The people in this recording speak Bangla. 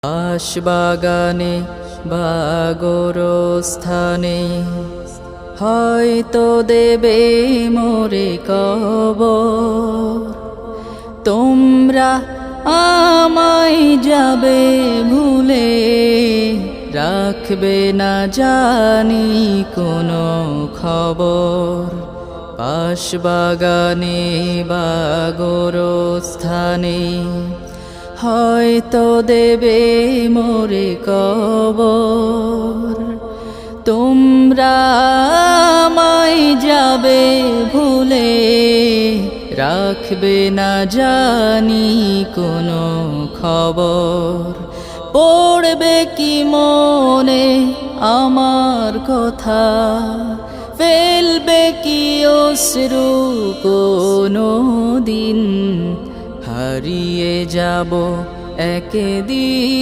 আশবাগানে বা গোরস্থানে হয়তো দেবে মোরে কবর। তোমরা আমায় যাবে ভুলে, রাখবে না জানি কোনো খবর। আশবাগানে বা গোরস্থানে হয়তো দেবে মোরে কবর। তোমরা আমায় যাবে ভুলে, রাখবে না জানি কোনো খবর। পড়বে কি মনে আমার কথা, ফেলবে কি অশ্রু কোনো দিন, হারিয়ে যাব একদিন।